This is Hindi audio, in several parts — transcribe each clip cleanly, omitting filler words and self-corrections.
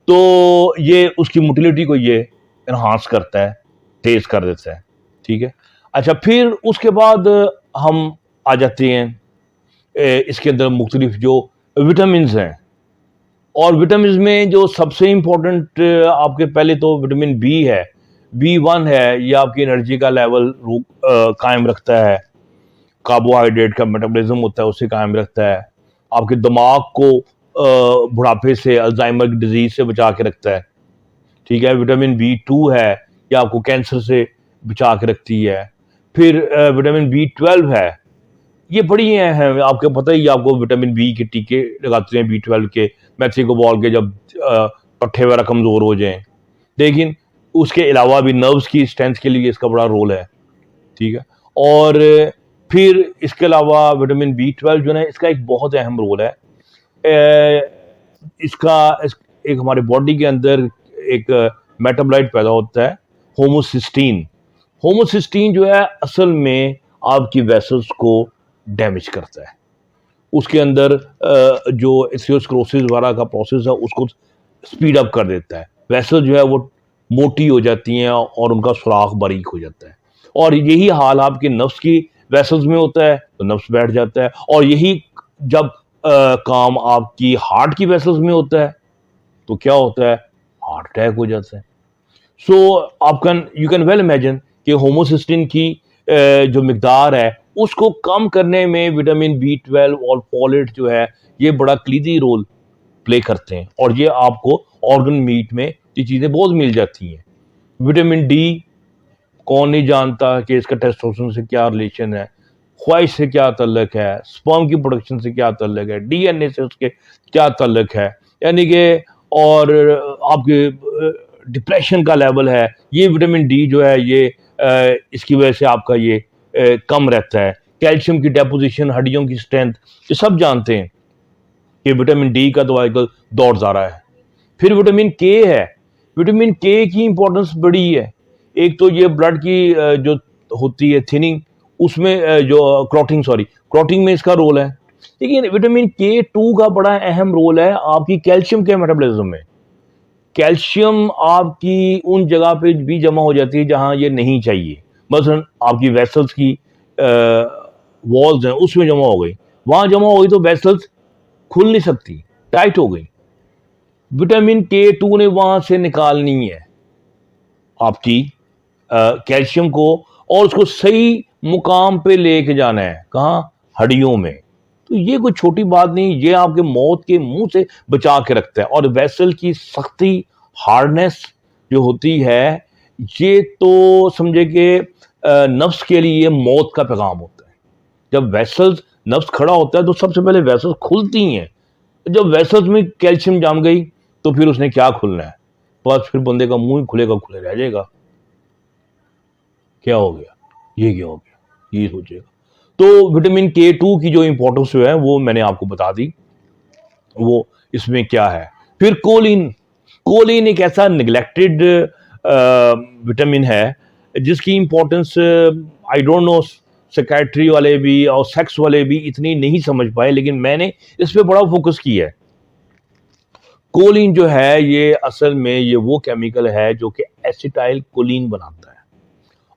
तो ये उसकी मोटिलिटी को ये इन्हांस करता है, तेज कर देता है। ठीक है, अच्छा, फिर उसके बाद हम आ जाते हैं इसके अंदर मुख्तलिफ जो विटामिन हैं। और विटामिन में जो सबसे इंपॉर्टेंट आपके पहले तो विटामिन बी है, B1 है। ये आपकी एनर्जी का लेवल कायम रखता है, कार्बोहाइड्रेट का मेटाबॉलिज्म होता है उसे कायम रखता है, आपके दिमाग को बुढ़ापे से, अल्जाइमर की डिजीज से बचा के रखता है। ठीक है, विटामिन B2 है, ये आपको कैंसर से बचा के रखती है। फिर विटामिन B12 है, ये बड़ी हैं आपको पता ही, आपको विटामिन बी के टीके लगाते हैं B12 के, मैथी को बोल के, जब पट्ठे वगैरह कमज़ोर हो जाएं। लेकिन उसके अलावा भी नर्व्स की स्ट्रेंथ के लिए इसका बड़ा रोल है। ठीक है, और फिर इसके अलावा विटामिन B12 जो है इसका एक बहुत अहम रोल है। एक हमारे बॉडी के अंदर एक मेटाबोलाइट पैदा होता है, होमोसिस्टीन। होमोसिस्टीन जो है असल में आपकी वेसल्स को डैमेज करता है। उसके अंदर जो एथियोस्क्लेरोसिस वगैरह का प्रोसेस है उसको स्पीड अप कर देता है। वेसल जो है वो मोटी हो जाती हैं और उनका सुराख बारीक हो जाता है। और यही हाल आपके नफ्स की वेसल्स में होता है, तो नफ्स बैठ जाता है। और यही जब काम आपकी हार्ट की वेसल्स में होता है तो क्या होता है, हार्ट अटैक हो जाता है। सो आप यू कैन वेल इमेजिन कि होमोसिस्टिन की जो मिकदार है उसको कम करने में विटामिन B12 और फोलेट जो है ये बड़ा क्लीदी रोल प्ले करते हैं। और ये आपको ऑर्गन मीट में ये चीज़ें बहुत मिल जाती हैं। विटामिन डी, कौन नहीं जानता कि इसका टेस्टोस्टेरोन से क्या रिलेशन है, ख्वाहिश से क्या तल्लक है, स्पर्म की प्रोडक्शन से क्या तल्लक है, DNA से उसके क्या तल्लक है, यानी कि और आपके डिप्रेशन का लेवल है, ये विटामिन डी जो है ये इसकी वजह से आपका ये कम रहता है। कैल्शियम की डेपोजिशन, हड्डियों की स्ट्रेंथ, ये सब जानते हैं कि विटामिन डी का तो आजकल दौर जा रहा है। फिर विटामिन के है, विटामिन के की इंपॉर्टेंस बड़ी है। एक तो ये ब्लड की जो होती है थिनिंग, उसमें जो क्लॉटिंग में इसका रोल है। लेकिन विटामिन K2 का बड़ा अहम रोल है आपकी कैल्शियम के मेटाबॉलिज्म में। कैल्शियम आपकी उन जगह पे भी जमा हो जाती है जहां ये नहीं चाहिए। मसलन आपकी वेसल्स की वॉल्स हैं उसमें जमा हो गई, वहां जमा हो गई तो वेसल्स खुल नहीं सकती, टाइट हो गई। विटामिन K2 ने वहां से निकालनी है आपकी कैल्शियम को और उसको सही मुकाम पे लेके जाना है, कहाँ, हड्डियों में। तो ये कोई छोटी बात नहीं, ये आपके मौत के मुंह से बचा के रखता है। और वेसल की सख्ती, हार्डनेस जो होती है, ये तो समझे कि नफ्स के लिए मौत का पैगाम होता है। जब वेसल्स, नफ्स खड़ा होता है तो सबसे पहले वेसल्स खुलती हैं। जब वेसल्स में कैल्शियम जम गई तो फिर उसने क्या खुलना है, बस फिर बंदे का मुंह ही खुलेगा, खुले रह जाएगा। क्या हो गया, ये क्या हो गया, ये सोचेगा। तो विटामिन K2 की जो इंपॉर्टेंस जो है वो मैंने आपको बता दी, वो इसमें क्या है। फिर कोलिन, कोलिन एक ऐसा निगलेक्टेड विटामिन है जिसकी importance I don't know psychiatry वाले भी और सेक्स वाले भी इतनी नहीं समझ पाए, लेकिन मैंने इस पे बड़ा फोकस किया है। कोलिन जो है ये असल में ये वो केमिकल है जो कि एसिटाइल कोलिन बनाता है।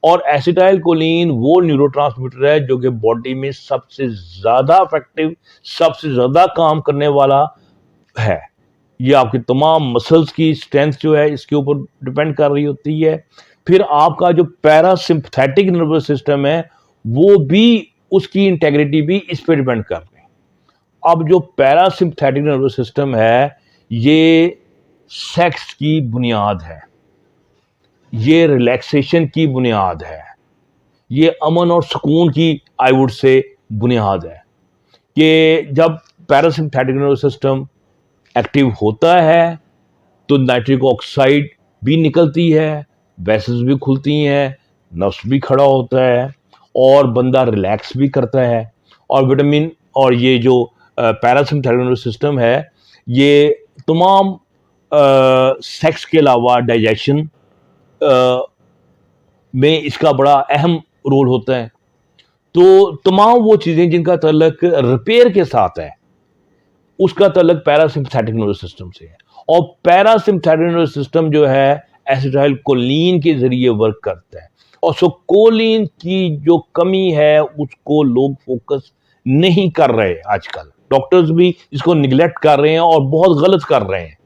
और एसिटाइल कोलिन वो न्यूरोट्रांसमीटर है जो कि बॉडी में सबसे ज्यादा इफेक्टिव, सबसे ज्यादा काम करने वाला है। ये आपकी तमाम मसल्स की स्ट्रेंथ जो है इसके ऊपर डिपेंड कर रही होती है। फिर आपका जो पैरासिम्पथेटिक नर्वस सिस्टम है वो भी, उसकी इंटेग्रिटी भी इस पर डिपेंड कर रही है। अब जो पैरासिम्पथेटिक नर्वस सिस्टम है ये सेक्स की बुनियाद है, ये रिलैक्सेशन की बुनियाद है, ये अमन और सुकून की आई वुड से बुनियाद है। कि जब पैरासिम्पथेटिक नर्वस सिस्टम एक्टिव होता है तो नाइट्रिक ऑक्साइड भी निकलती है, वेसल्स भी खुलती हैं, नफ्स भी खड़ा होता है और बंदा रिलैक्स भी करता है। और विटामिन और ये जो पैरासिम्पथेटिक नर्वस सिस्टम है ये तमाम सेक्स के अलावा डाइजेशन में इसका बड़ा अहम रोल होता है। तो तमाम वो चीज़ें जिनका तल्लक रिपेयर के साथ है उसका तल्लक पैरासिम्पथेटिक नर्वस सिस्टम से है। और पैरासिम्पैथेटिक नर्वस सिस्टम जो है एसिटाइल कोलिन के जरिए वर्क करता है। और सो कोलिन की जो कमी है उसको लोग फोकस नहीं कर रहे आजकल, डॉक्टर्स भी इसको निगलेक्ट कर रहे हैं और बहुत गलत कर रहे हैं,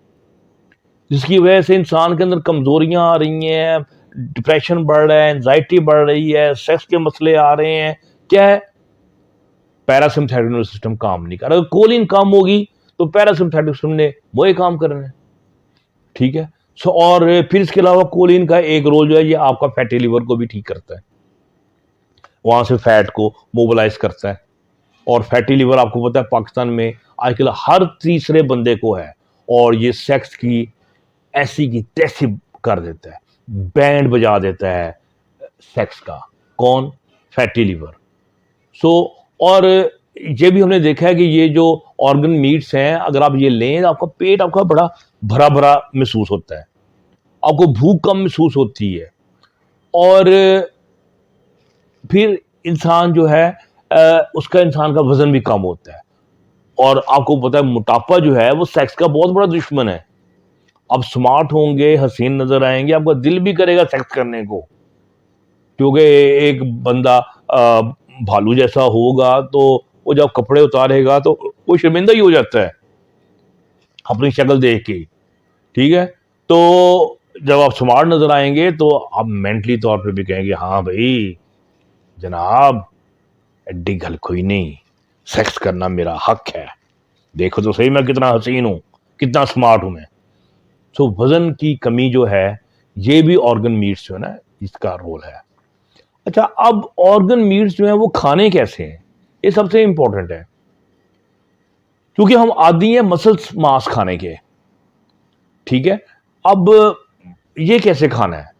जिसकी वजह से इंसान के अंदर कमजोरियां आ रही हैं, डिप्रेशन बढ़ रहा है, एंजाइटी बढ़ रही है, सेक्स के मसले आ रहे हैं। क्या है? पैरासिम्पैथेटिक नर्वस सिस्टम काम नहीं कर रहा। अगर कोलिन कम होगी तो पैरासिम्पैथेटिक सिस्टम ने वही काम करना है। ठीक है। सो और फिर इसके अलावा कोलिन का एक रोल जो है ये आपका फैटी लिवर को भी ठीक करता है, वहां से फैट को मोबिलाइज करता है। और फैटी लिवर आपको पता है पाकिस्तान में आजकल हर तीसरे बंदे को है, और ये सेक्स की ऐसी की तैसी कर देता है, बैंड बजा देता है सेक्स का। कौन? Fatty liver. सो और ये भी हमने देखा है कि ये जो ऑर्गन मीट्स हैं अगर आप ये लें, आपका पेट आपका बड़ा भरा भरा महसूस होता है, आपको भूख कम महसूस होती है, और फिर इंसान जो है उसका इंसान का वजन भी कम होता है। और आपको पता है मोटापा जो है वो सेक्स का बहुत बड़ा दुश्मन है। आप स्मार्ट होंगे, हसीन नजर आएंगे, आपका दिल भी करेगा सेक्स करने को, क्योंकि एक बंदा भालू जैसा होगा तो वो जब कपड़े उतारेगा तो वो शर्मिंदा ही हो जाता है अपनी शक्ल देख के। ठीक है। तो जब आप स्मार्ट नजर आएंगे तो आप मेंटली तौर पे भी कहेंगे हाँ भाई जनाब, एड्डी गल कोई नहीं, सेक्स करना मेरा हक है, देखो तो सही मैं कितना हसीन हूं, कितना स्मार्ट हूं मैं। सो वजन की कमी जो है ये भी ऑर्गन मीट्स जो है ना इसका रोल है। अच्छा, अब ऑर्गन मीट्स जो है वो खाने कैसे हैं, ये सबसे इंपॉर्टेंट है, क्योंकि हम आदी हैं मसल्स मांस खाने के। ठीक है। अब ये कैसे खाना है,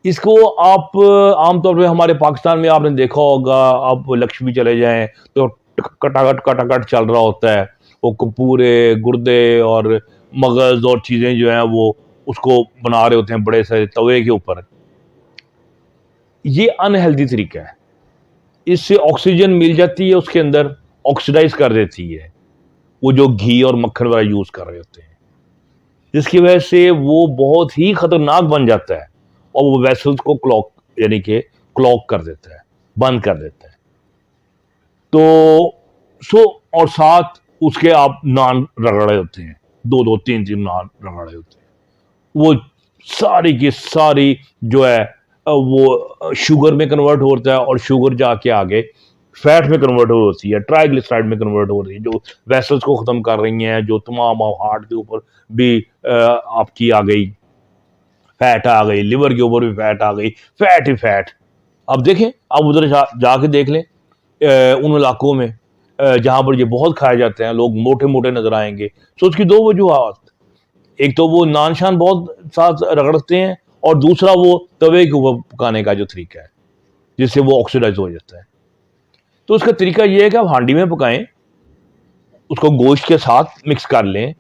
इसको आप आमतौर पे हमारे पाकिस्तान में आपने देखा होगा, आप लक्ष्मी चले जाएं तो कटाकट कटाकट चल रहा होता है, वो पूरे गुर्दे और मगज और चीजें जो हैं वो उसको बना रहे होते हैं बड़े सारे तवे के ऊपर। ये अनहेल्दी तरीका है, इससे ऑक्सीजन मिल जाती है उसके अंदर, ऑक्सीडाइज कर देती है वो जो घी और मक्खन वाला यूज कर रहे होते हैं, जिसकी वजह से वो बहुत ही खतरनाक बन जाता है और वो वेसल्स को क्लॉक यानी कि क्लॉक कर देता है, बंद कर देता है। तो और साथ उसके आप नान रगड़े होते हैं, दो दो तीन तीन नान रगड़े होते हैं, वो सारी की सारी जो है वो शुगर में कन्वर्ट होता है, और शुगर जाके आगे फैट में कन्वर्ट हो होती है, ट्राइग्लिसराइड में कन्वर्ट हो रही है, जो वेसल्स को खत्म कर रही हैं, जो तमाम हार्ट के ऊपर भी आपकी आ गई फैट आ गई, लिवर के ऊपर भी फैट आ गई, फैट ही फैट। अब देखें, आप उधर जाके देख लें उन इलाकों में जहां पर ये बहुत खाए जाते हैं, लोग मोटे मोटे नजर आएंगे। तो उसकी दो वजूहत, एक तो वो नान शान बहुत साथ रगड़ते हैं, और दूसरा वो तवे के ऊपर पकाने का जो तरीका है जिससे वो ऑक्सीडाइज हो जाता है। तो उसका तरीका ये है कि आप हांडी में पकाएं, उसको गोश्त के साथ मिक्स कर लें,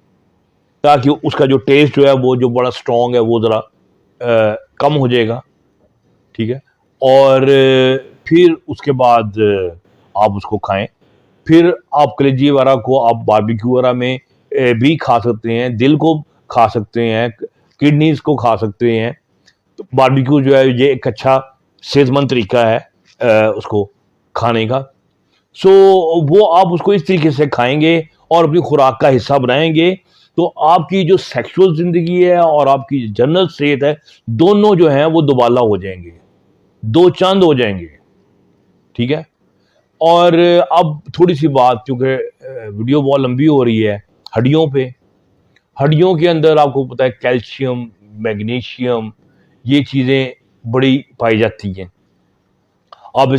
ताकि उसका जो टेस्ट जो है वो जो बड़ा स्ट्रॉन्ग है वो ज़रा कम हो जाएगा। ठीक है। और फिर उसके बाद आप उसको खाएं। फिर आप कलेजी वगैरह को आप बारबेक्यू वगैरह में भी खा सकते हैं, दिल को खा सकते हैं, किडनीज को खा सकते हैं। तो बारबेक्यू जो है ये एक अच्छा सेहतमंद तरीका है उसको खाने का। सो वो आप उसको इस तरीके से खाएंगे और अपनी खुराक का हिस्सा बनाएंगे, तो आपकी जो सेक्सुअल जिंदगी है और आपकी जनरल सेहत है, दोनों जो हैं वो दुबाला हो जाएंगे, दो चांद हो जाएंगे। ठीक है। और अब थोड़ी सी बात, क्योंकि वीडियो बहुत लंबी हो रही है, हड्डियों पे। हड्डियों के अंदर आपको पता है कैल्शियम, मैग्नीशियम, ये चीज़ें बड़ी पाई जाती हैं। अब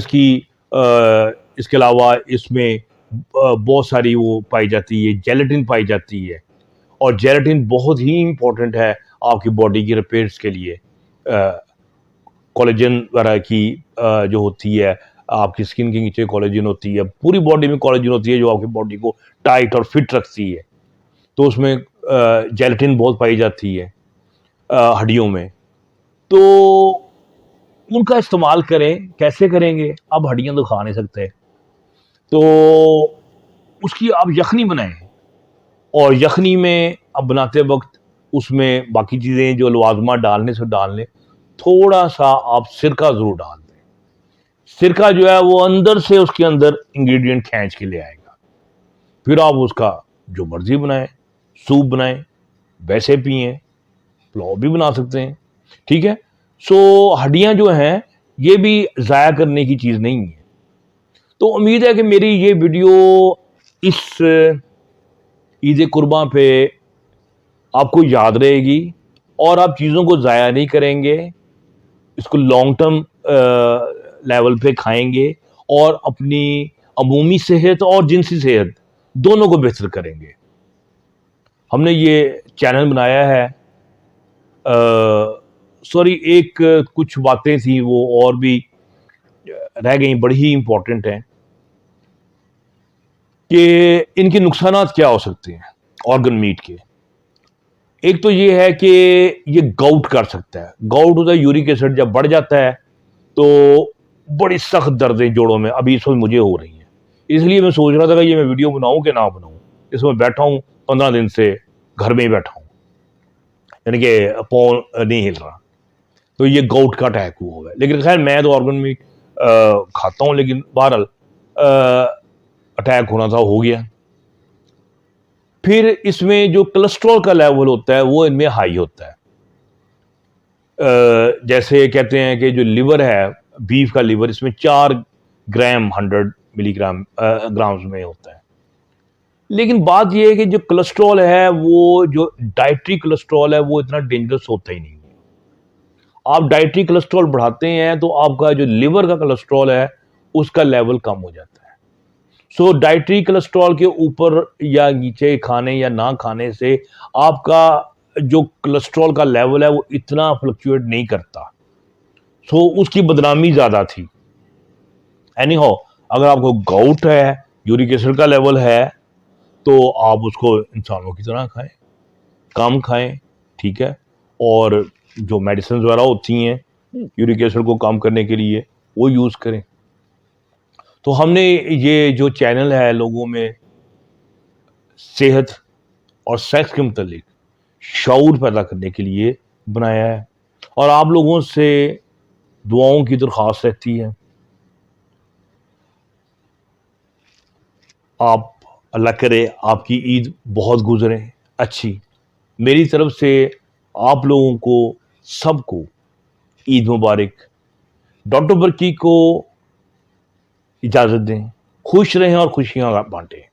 इसके अलावा इसमें बहुत सारी वो पाई जाती है, जेलेटिन पाई जाती है, और जेलेटिन बहुत ही इंपॉर्टेंट है आपकी बॉडी की रिपेयर्स के लिए। कोलेजन वगैरह की जो होती है, आपकी स्किन के नीचे कोलेजन होती है, पूरी बॉडी में कोलेजन होती है जो आपकी बॉडी को टाइट और फिट रखती है। तो उसमें जेलेटिन बहुत पाई जाती है हड्डियों में। तो उनका इस्तेमाल करें, कैसे करेंगे? अब हड्डियां तो खा नहीं सकते, तो उसकी आप यखनी बनाएं, और यखनी में अब बनाते वक्त उसमें बाकी चीज़ें जो लवाजमा डालने से डाल लें, थोड़ा सा आप सिरका ज़रूर डाल दें। सिरका जो है वो अंदर से उसके अंदर इंग्रेडिएंट खींच के ले आएगा। फिर आप उसका जो मर्जी बनाएं, सूप बनाएं, वैसे पिएं, पुलाव भी बना सकते हैं। ठीक है। सो हड्डियां जो हैं ये भी ज़ाया करने की चीज़ नहीं है। तो उम्मीद है कि मेरी ये वीडियो इस ईद कुर्बां पे आपको याद रहेगी और आप चीज़ों को ज़ाया नहीं करेंगे, इसको लॉन्ग टर्म लेवल पे खाएंगे और अपनी अमूमी सेहत और जिनसी सेहत दोनों को बेहतर करेंगे। हमने ये चैनल बनाया है, सॉरी एक कुछ बातें थी वो और भी रह गई, बड़ी ही इंपॉर्टेंट हैं कि इनके नुकसानात क्या हो सकते हैं ऑर्गन मीट के। एक तो ये है कि ये गाउट कर सकता है। गाउट होता है यूरिक एसिड जब बढ़ जाता है तो बड़ी सख्त दर्दें जोड़ों में, अभी इस वक्त मुझे हो रही हैं। इसलिए मैं सोच रहा था कि ये मैं वीडियो बनाऊं कि ना बनाऊं। इसमें बैठा हूं 15 दिन से, घर में ही बैठा हूं, यानी कि पाँव नहीं हिल रहा। तो ये गाउट का अटैक हुआ है। लेकिन खैर मैं तो ऑर्गन मीट खाता हूं, लेकिन बहरहाल अटैक होना था, हो गया। फिर इसमें जो कोलेस्ट्रॉल का लेवल होता है वो इनमें हाई होता है। जैसे कहते हैं कि जो लिवर है, बीफ का लिवर, इसमें 4 ग्राम 100 मिलीग्राम ग्राम्स में होता है। लेकिन बात यह है कि जो कोलेस्ट्रॉल है, वो जो डाइटरी कोलेस्ट्रॉल है, वो इतना डेंजरस होता ही नहीं है। आप डाइटरी कोलेस्ट्रॉल बढ़ाते हैं तो आपका जो लिवर का कोलेस्ट्रॉल है उसका लेवल कम हो जाता है। सो डाइटरी कोलेस्ट्रॉल के ऊपर या नीचे खाने या ना खाने से आपका जो कोलेस्ट्रॉल का लेवल है वो इतना फ्लक्चुएट नहीं करता। सो उसकी बदनामी ज़्यादा थी। एनी हाउ, अगर आपको गाउट है, यूरिक एसिड का लेवल है, तो आप उसको इंसानों की तरह खाएं, कम खाएं। ठीक है। और जो मेडिसिन वगैरह होती हैं यूरिक एसिड को कम करने के लिए, वो यूज़ करें। तो हमने ये जो चैनल है लोगों में सेहत और सेक्स के मुतालिक शऊर पैदा करने के लिए बनाया है, और आप लोगों से दुआओं की दरख्वास्त रहती है। आप, अल्लाह करे आपकी ईद बहुत गुजरे अच्छी। मेरी तरफ से आप लोगों को सबको ईद मुबारक। डॉक्टर बरकी को इजाज़त दें। खुश रहें और खुशियाँ बांटें।